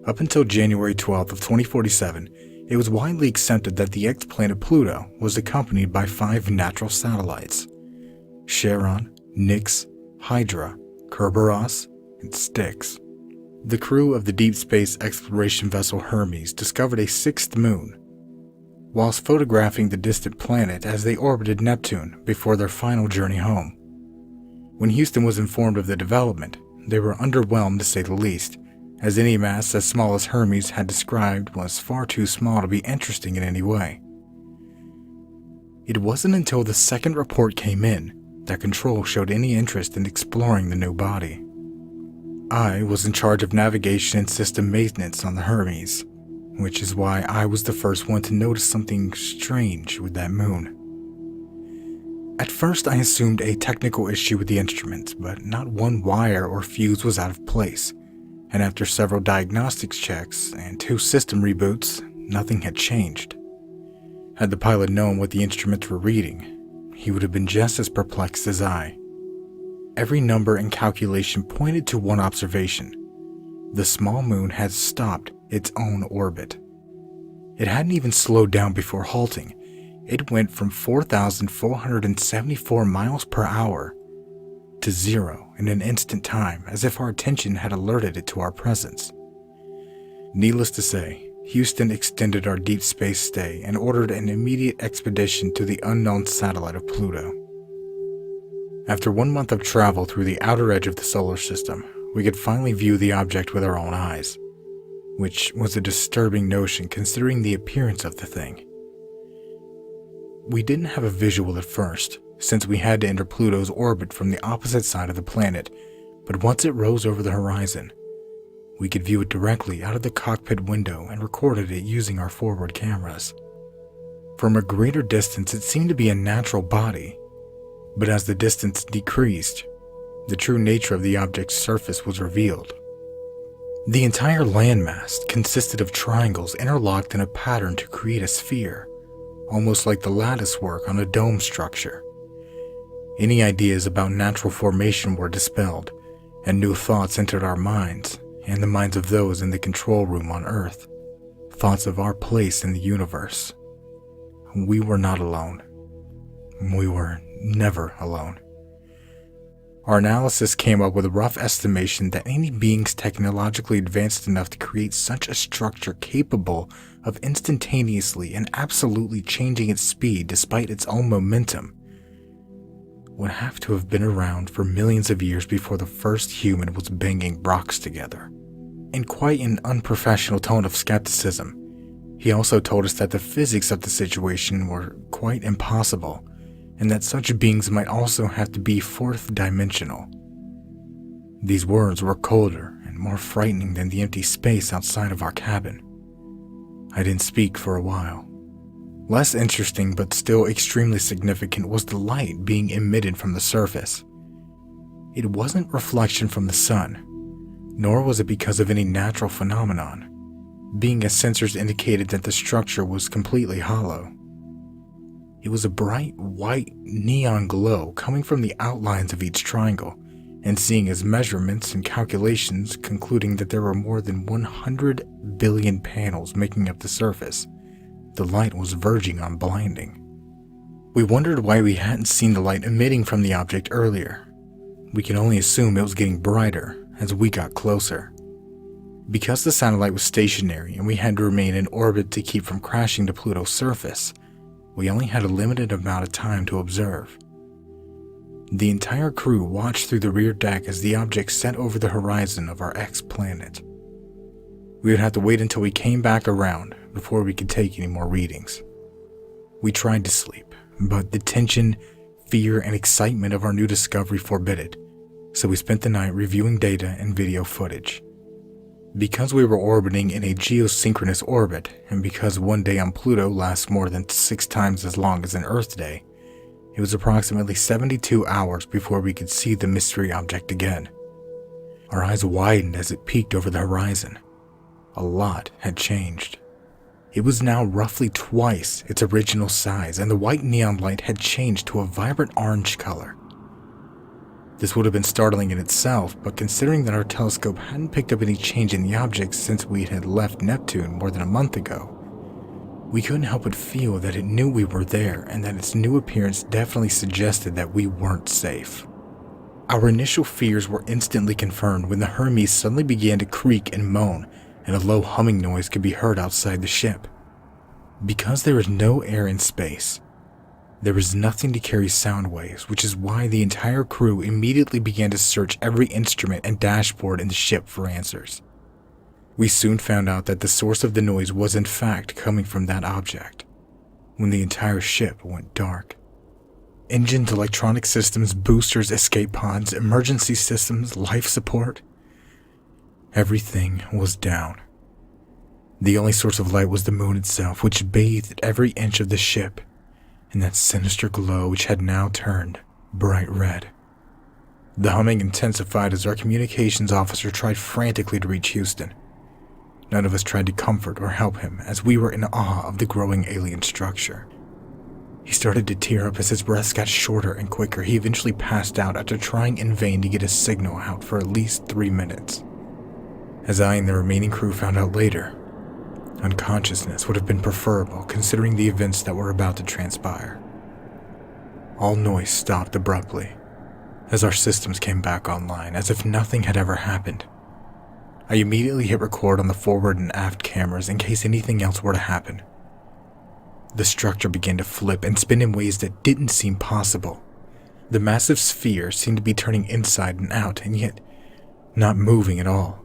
Up until January 12th of 2047, it was widely accepted that the ex-planet Pluto was accompanied by 5 natural satellites: Charon, Nix, Hydra, Kerberos, and Styx. The crew of the deep space exploration vessel Hermes discovered a 6th moon whilst photographing the distant planet as they orbited Neptune before their final journey home. When Houston was informed of the development, they were underwhelmed to say the least, as any mass as small as Hermes had described was far too small to be interesting in any way. It wasn't until the second report came in that Control showed any interest in exploring the new body. I was in charge of navigation and system maintenance on the Hermes, which is why I was the first one to notice something strange with that moon. At first I assumed a technical issue with the instruments, but not one wire or fuse was out of place, and after several diagnostics checks and 2 system reboots, nothing had changed. Had the pilot known what the instruments were reading, he would have been just as perplexed as I. Every number and calculation pointed to one observation: the small moon had stopped its own orbit. It hadn't even slowed down before halting. It went from 4,474 miles per hour to 0 in an instant time, as if our attention had alerted it to our presence. Needless to say, Houston extended our deep space stay and ordered an immediate expedition to the unknown satellite of Pluto. After 1 month of travel through the outer edge of the solar system, we could finally view the object with our own eyes, which was a disturbing notion considering the appearance of the thing. We didn't have a visual at first, since we had to enter Pluto's orbit from the opposite side of the planet, but once it rose over the horizon, we could view it directly out of the cockpit window and recorded it using our forward cameras. From a greater distance, it seemed to be a natural body, but as the distance decreased, the true nature of the object's surface was revealed. The entire landmass consisted of triangles interlocked in a pattern to create a sphere, almost like the lattice work on a dome structure. Any ideas about natural formation were dispelled, and new thoughts entered our minds and the minds of those in the control room on Earth, thoughts of our place in the universe. We were not alone. We were never alone. Our analysis came up with a rough estimation that any beings technologically advanced enough to create such a structure capable of instantaneously and absolutely changing its speed despite its own momentum would have to have been around for millions of years before the first human was banging rocks together. In quite an unprofessional tone of skepticism, he also told us that the physics of the situation were quite impossible, and that such beings might also have to be fourth-dimensional. These words were colder and more frightening than the empty space outside of our cabin. I didn't speak for a while. Less interesting but still extremely significant was the light being emitted from the surface. It wasn't reflection from the sun, nor was it because of any natural phenomenon, being as sensors indicated that the structure was completely hollow. It was a bright white neon glow coming from the outlines of each triangle, and seeing his measurements and calculations concluding that there were more than 100 billion panels making up the surface, the light was verging on blinding. We wondered why we hadn't seen the light emitting from the object earlier. We could only assume it was getting brighter as we got closer. Because the satellite was stationary and we had to remain in orbit to keep from crashing to Pluto's surface, we only had a limited amount of time to observe. The entire crew watched through the rear deck as the object set over the horizon of our ex-planet. We would have to wait until we came back around before we could take any more readings. We tried to sleep, but the tension, fear, and excitement of our new discovery forbid it, so we spent the night reviewing data and video footage. Because we were orbiting in a geosynchronous orbit, and because one day on Pluto lasts more than 6 times as long as an Earth day, it was approximately 72 hours before we could see the mystery object again. Our eyes widened as it peeked over the horizon. A lot had changed. It was now roughly twice its original size, and the white neon light had changed to a vibrant orange color. The This would have been startling in itself, but considering that our telescope hadn't picked up any change in the object since we had left Neptune more than a month ago, we couldn't help but feel that it knew we were there and that its new appearance definitely suggested that we weren't safe. Our initial fears were instantly confirmed when the Hermes suddenly began to creak and moan, and a low humming noise could be heard outside the ship. Because there is no air in space, there is nothing to carry sound waves, which is why the entire crew immediately began to search every instrument and dashboard in the ship for answers. We soon found out that the source of the noise was in fact coming from that object, when the entire ship went dark. Engines, electronic systems, boosters, escape pods, emergency systems, life support, everything was down. The only source of light was the moon itself, which bathed every inch of the ship in that sinister glow which had now turned bright red. The humming intensified as our communications officer tried frantically to reach Houston. None of us tried to comfort or help him, as we were in awe of the growing alien structure. He started to tear up as his breaths got shorter and quicker. He eventually passed out after trying in vain to get a signal out for at least 3 minutes. As I and the remaining crew found out later, unconsciousness would have been preferable considering the events that were about to transpire. All noise stopped abruptly as our systems came back online, as if nothing had ever happened. I immediately hit record on the forward and aft cameras in case anything else were to happen. The structure began to flip and spin in ways that didn't seem possible. The massive sphere seemed to be turning inside and out, and yet not moving at all.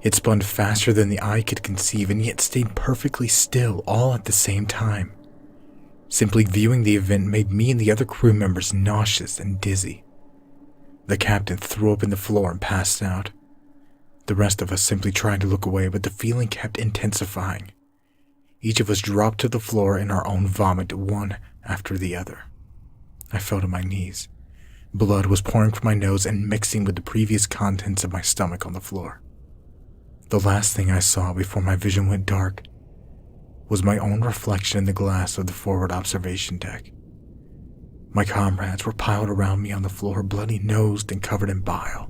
It spun faster than the eye could conceive, and yet stayed perfectly still all at the same time. Simply viewing the event made me and the other crew members nauseous and dizzy. The captain threw up on the floor and passed out. The rest of us simply tried to look away, but the feeling kept intensifying. Each of us dropped to the floor in our own vomit, one after the other. I fell to my knees. Blood was pouring from my nose and mixing with the previous contents of my stomach on the floor. The last thing I saw before my vision went dark was my own reflection in the glass of the forward observation deck. My comrades were piled around me on the floor, bloody-nosed and covered in bile.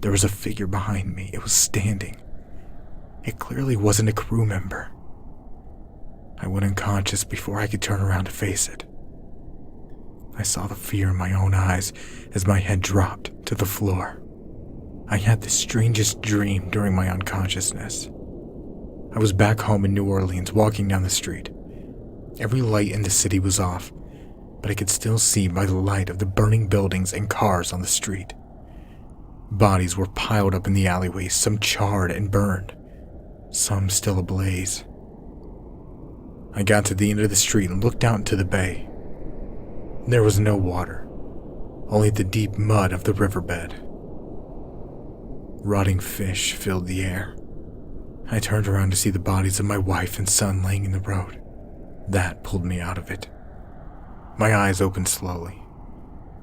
There was a figure behind me. It was standing. It clearly wasn't a crew member. I went unconscious before I could turn around to face it. I saw the fear in my own eyes as my head dropped to the floor. I had the strangest dream during my unconsciousness. I was back home in New Orleans, walking down the street. Every light in the city was off, but I could still see by the light of the burning buildings and cars on the street. Bodies were piled up in the alleyways, some charred and burned, some still ablaze. I got to the end of the street and looked out into the bay. There was no water, only the deep mud of the riverbed. Rotting fish filled the air. I turned around to see the bodies of my wife and son laying in the road. That pulled me out of it. My eyes opened slowly.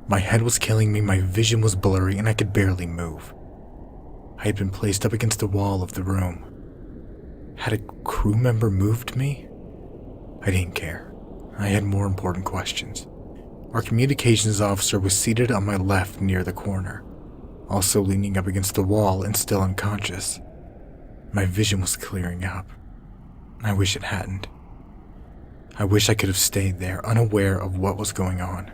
My head was killing me, my vision was blurry, and I could barely move. I had been placed up against the wall of the room. Had a crew member moved me? I didn't care. I had more important questions. Our communications officer was seated on my left near the corner, also leaning up against the wall and still unconscious. My vision was clearing up. I wish it hadn't. I wish I could have stayed there, unaware of what was going on.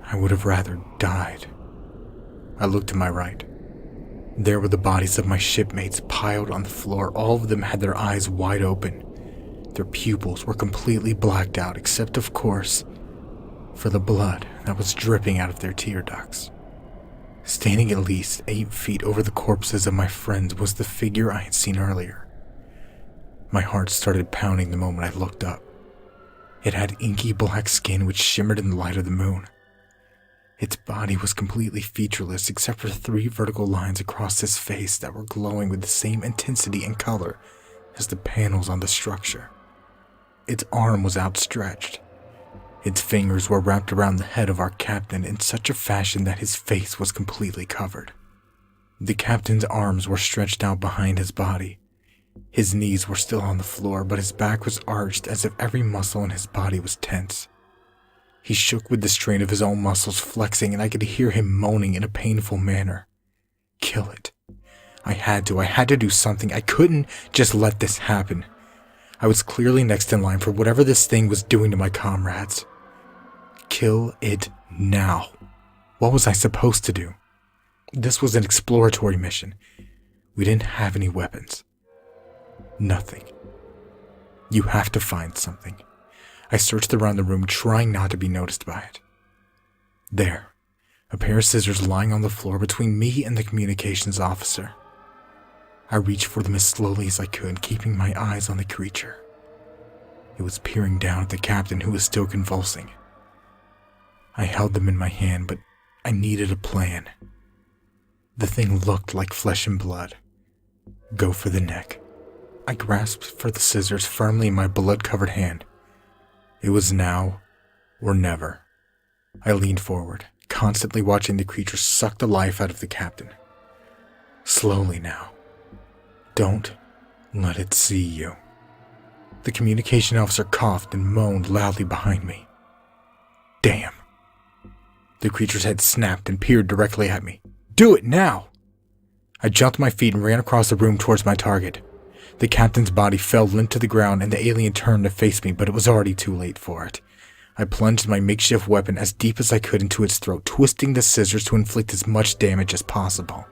I would have rather died. I looked to my right. There were the bodies of my shipmates piled on the floor. All of them had their eyes wide open. Their pupils were completely blacked out, except, of course, for the blood that was dripping out of their tear ducts. Standing at least 8 feet over the corpses of my friends was the figure I had seen earlier. My heart started pounding the moment I looked up. It had inky black skin which shimmered in the light of the moon. Its body was completely featureless except for 3 vertical lines across his face that were glowing with the same intensity and color as the panels on the structure. Its arm was outstretched. Its fingers were wrapped around the head of our captain in such a fashion that his face was completely covered. The captain's arms were stretched out behind his body. His knees were still on the floor, but his back was arched as if every muscle in his body was tense. He shook with the strain of his own muscles flexing, and I could hear him moaning in a painful manner. Kill it. I had to do something. I couldn't just let this happen. I was clearly next in line for whatever this thing was doing to my comrades. Kill it now. What was I supposed to do? This was an exploratory mission. We didn't have any weapons. Nothing. You have to find something. I searched around the room, trying not to be noticed by it. There, a pair of scissors lying on the floor between me and the communications officer. I reached for them as slowly as I could, keeping my eyes on the creature. It was peering down at the captain, who was still convulsing. I held them in my hand, but I needed a plan. The thing looked like flesh and blood. Go for the neck. I grasped for the scissors firmly in my blood-covered hand. It was now or never. I leaned forward, constantly watching the creature suck the life out of the captain. Slowly now. Don't let it see you. The communication officer coughed and moaned loudly behind me. Damn. The creature's head snapped and peered directly at me. Do it now! I jumped to my feet and ran across the room towards my target. The captain's body fell limp to the ground and the alien turned to face me, but it was already too late for it. I plunged my makeshift weapon as deep as I could into its throat, twisting the scissors to inflict as much damage as possible.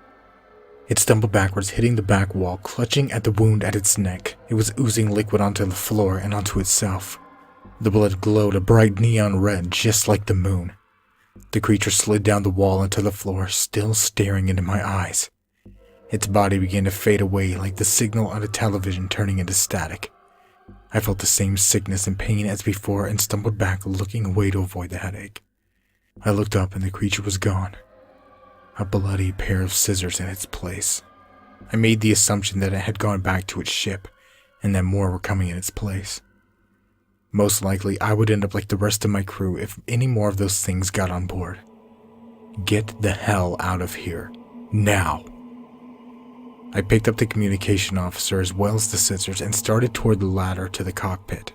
It stumbled backwards, hitting the back wall, clutching at the wound at its neck. It was oozing liquid onto the floor and onto itself. The blood glowed a bright neon red, just like the moon. The creature slid down the wall into the floor, still staring into my eyes. Its body began to fade away like the signal on a television turning into static. I felt the same sickness and pain as before and stumbled back, looking away to avoid the headache. I looked up and the creature was gone. A bloody pair of scissors in its place. I made the assumption that it had gone back to its ship, and that more were coming in its place. Most likely, I would end up like the rest of my crew if any more of those things got on board. Get the hell out of here. Now. I picked up the communication officer as well as the scissors and started toward the ladder to the cockpit.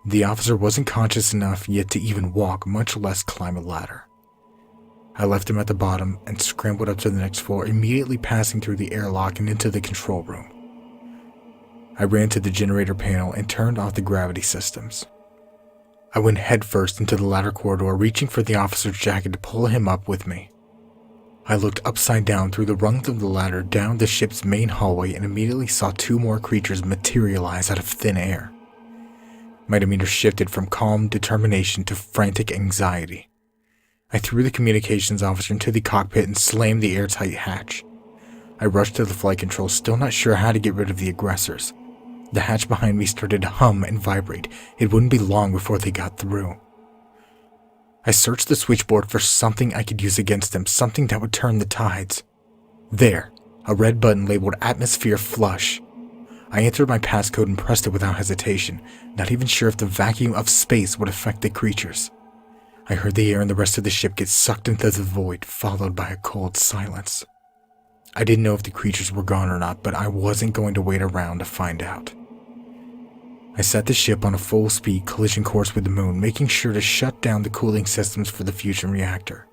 The officer wasn't conscious enough yet to even walk, much less climb a ladder. I left him at the bottom and scrambled up to the next floor, immediately passing through the airlock and into the control room. I ran to the generator panel and turned off the gravity systems. I went headfirst into the ladder corridor, reaching for the officer's jacket to pull him up with me. I looked upside down through the rungs of the ladder down the ship's main hallway and immediately saw two more creatures materialize out of thin air. My demeanor shifted from calm determination to frantic anxiety. I threw the communications officer into the cockpit and slammed the airtight hatch. I rushed to the flight controls, still not sure how to get rid of the aggressors. The hatch behind me started to hum and vibrate. It wouldn't be long before they got through. I searched the switchboard for something I could use against them, something that would turn the tides. There, a red button labeled Atmosphere Flush. I entered my passcode and pressed it without hesitation, not even sure if the vacuum of space would affect the creatures. I heard the air in the rest of the ship get sucked into the void, followed by a cold silence. I didn't know if the creatures were gone or not, but I wasn't going to wait around to find out. I set the ship on a full-speed collision course with the moon, making sure to shut down the cooling systems for the fusion reactor.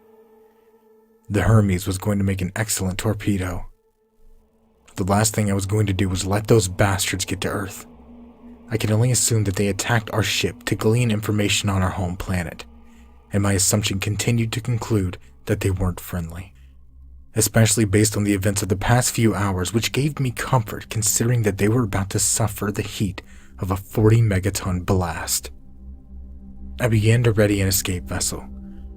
The Hermes was going to make an excellent torpedo. The last thing I was going to do was let those bastards get to Earth. I could only assume that they attacked our ship to glean information on our home planet, and my assumption continued to conclude that they weren't friendly. Especially based on the events of the past few hours, which gave me comfort considering that they were about to suffer the heat of a 40-megaton blast. I began to ready an escape vessel.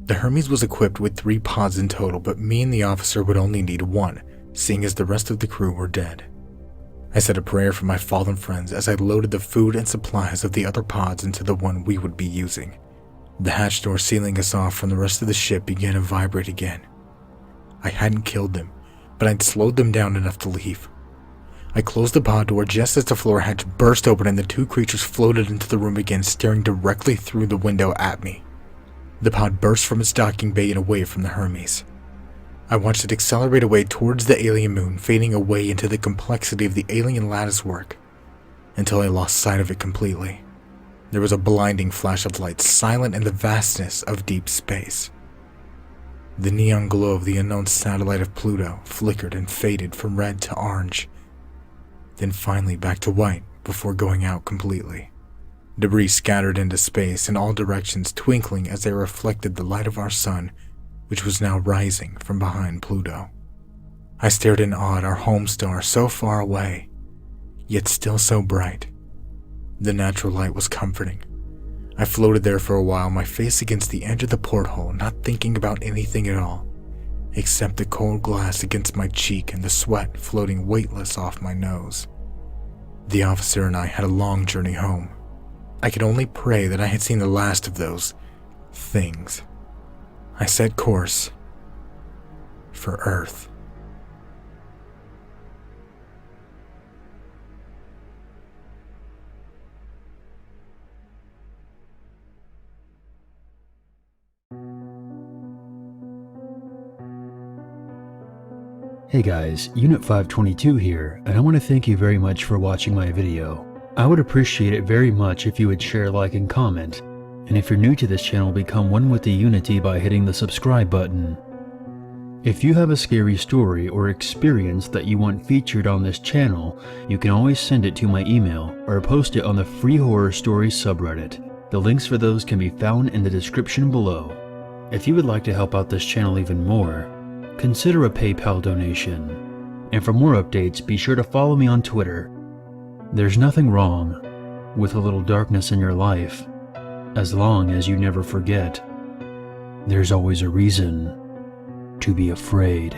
The Hermes was equipped with 3 pods in total, but me and the officer would only need 1, seeing as the rest of the crew were dead. I said a prayer for my fallen friends as I loaded the food and supplies of the other pods into the one we would be using. The hatch door sealing us off from the rest of the ship began to vibrate again. I hadn't killed them, but I'd slowed them down enough to leave. I closed the pod door just as the floor hatch burst open and the 2 creatures floated into the room again, staring directly through the window at me. The pod burst from its docking bay and away from the Hermes. I watched it accelerate away towards the alien moon, fading away into the complexity of the alien lattice work, until I lost sight of it completely. There was a blinding flash of light, silent in the vastness of deep space. The neon glow of the unknown satellite of Pluto flickered and faded from red to orange, then finally back to white before going out completely. Debris scattered into space in all directions, twinkling as they reflected the light of our sun, which was now rising from behind Pluto. I stared in awe at our home star, so far away, yet still so bright. The natural light was comforting. I floated there for a while, my face against the edge of the porthole, not thinking about anything at all, except the cold glass against my cheek and the sweat floating weightless off my nose. The officer and I had a long journey home. I could only pray that I had seen the last of those things. I set course for Earth. Hey guys, Unit 522 here, and I want to thank you very much for watching my video. I would appreciate it very much if you would share, like, and comment. And if you're new to this channel, become one with the Unity by hitting the subscribe button. If you have a scary story or experience that you want featured on this channel, you can always send it to my email or post it on the Free Horror Stories subreddit. The links for those can be found in the description below. If you would like to help out this channel even more, consider a PayPal donation. And for more updates, be sure to follow me on Twitter. There's nothing wrong with a little darkness in your life, as long as you never forget there's always a reason to be afraid.